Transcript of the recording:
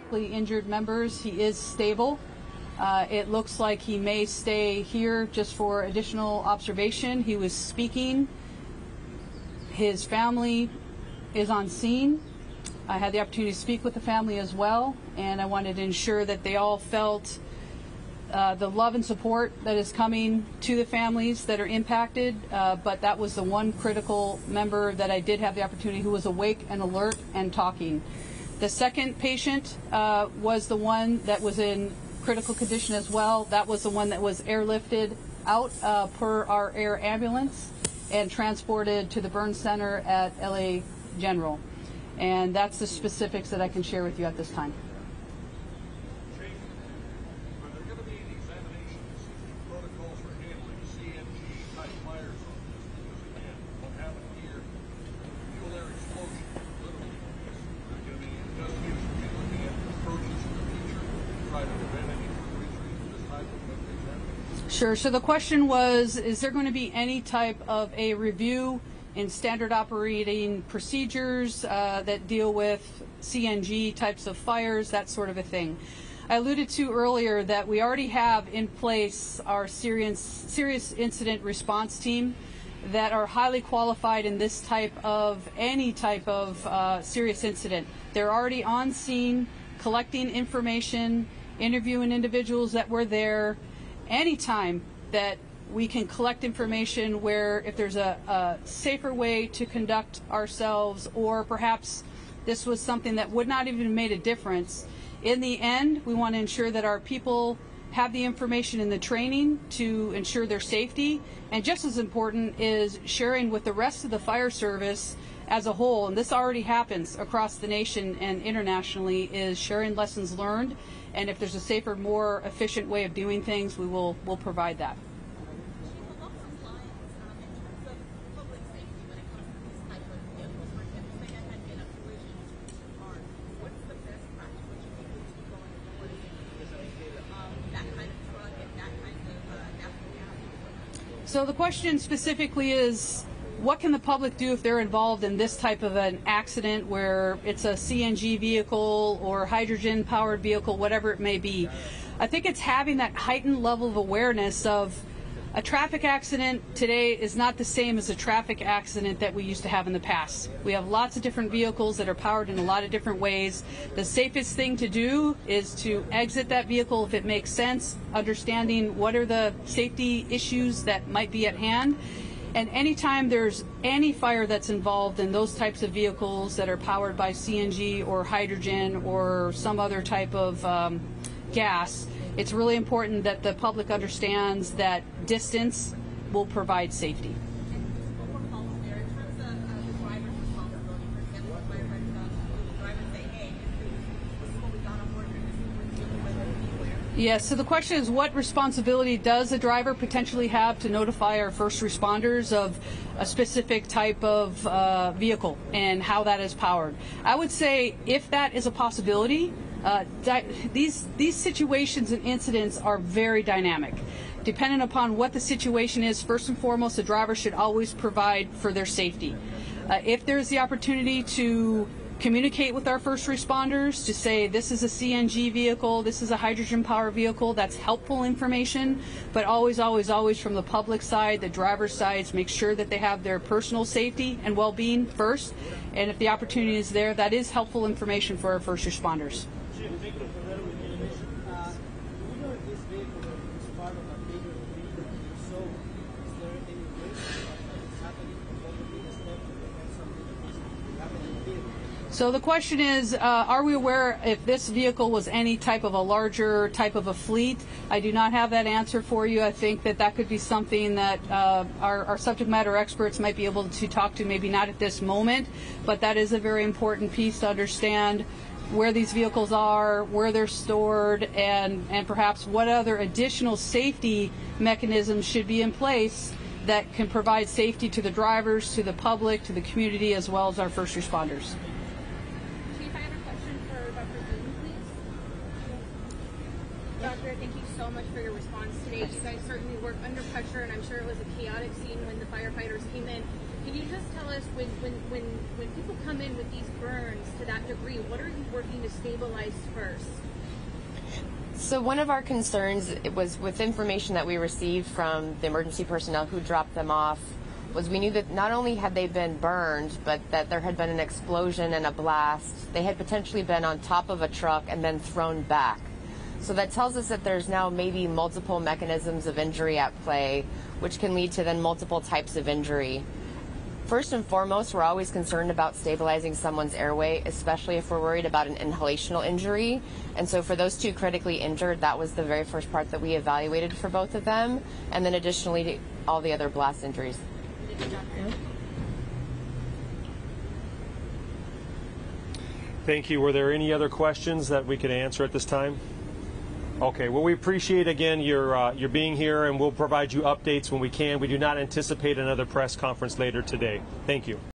critically injured members. He is stable. It looks like he may stay here just for additional observation. He was speaking. His family is on scene. I had the opportunity to speak with the family as well, and I wanted to ensure that they all felt the love and support that is coming to the families that are impacted, but that was the one critical member that I did have the opportunity who was awake and alert and talking. The second patient was the one that was in critical condition as well. That was the one that was airlifted out per our air ambulance and transported to the burn center at LA General. And that's the specifics that I can share with you at this time. Sure. So the question was, is there going to be any type of a review in standard operating procedures that deal with CNG types of fires, that sort of a thing? I alluded to earlier that we already have in place our serious incident response team that are highly qualified in this type of, any type of serious incident. They're already on scene, collecting information, interviewing individuals that were there. Anytime that we can collect information where if there's a safer way to conduct ourselves, or perhaps this was something that would not even have made a difference, in the end, we want to ensure that our people have the information and the training to ensure their safety. And just as important is sharing with the rest of the fire service as a whole, and this already happens across the nation and internationally, is sharing lessons learned. And if there's a safer, more efficient way of doing things, we'll provide that. So the question specifically is, what can the public do if they're involved in this type of an accident where it's a CNG vehicle or hydrogen-powered vehicle, whatever it may be? I think it's having that heightened level of awareness of a traffic accident today is not the same as a traffic accident that we used to have in the past. We have lots of different vehicles that are powered in a lot of different ways. The safest thing to do is to exit that vehicle if it makes sense, understanding what are the safety issues that might be at hand. And anytime there's any fire that's involved in those types of vehicles that are powered by CNG or hydrogen or some other type of gas, it's really important that the public understands that distance will provide safety. Yes, so the question is, what responsibility does a driver potentially have to notify our first responders of a specific type of vehicle and how that is powered? I would say if that is a possibility, these situations and incidents are very dynamic. Depending upon what the situation is, first and foremost, the driver should always provide for their safety. If there's the opportunity to communicate with our first responders to say this is a CNG vehicle, this is a hydrogen power vehicle, that's helpful information, but always, always, always from the public side, the driver's side, make sure that they have their personal safety and well-being first, and if the opportunity is there, that is helpful information for our first responders. So the question is, are we aware if this vehicle was any type of a larger type of a fleet? I do not have that answer for you. I think that could be something that our subject matter experts might be able to talk to, maybe not at this moment, but that is a very important piece to understand where these vehicles are, where they're stored, and perhaps what other additional safety mechanisms should be in place that can provide safety to the drivers, to the public, to the community, as well as our first responders. Doctor, thank you so much for your response today. You guys certainly worked under pressure, and I'm sure it was a chaotic scene when the firefighters came in. Can you just tell us when people come in with these burns to that degree, what are you working to stabilize first? So one of our concerns was with information that we received from the emergency personnel who dropped them off was we knew that not only had they been burned, but that there had been an explosion and a blast. They had potentially been on top of a truck and then thrown back. So that tells us that there's now maybe multiple mechanisms of injury at play, which can lead to then multiple types of injury. First and foremost, we're always concerned about stabilizing someone's airway, especially if we're worried about an inhalational injury. And so for those two critically injured, that was the very first part that we evaluated for both of them. And then additionally, all the other blast injuries. Thank you. Were there any other questions that we could answer at this time? Okay, well, we appreciate, again, your being here, and we'll provide you updates when we can. We do not anticipate another press conference later today. Thank you.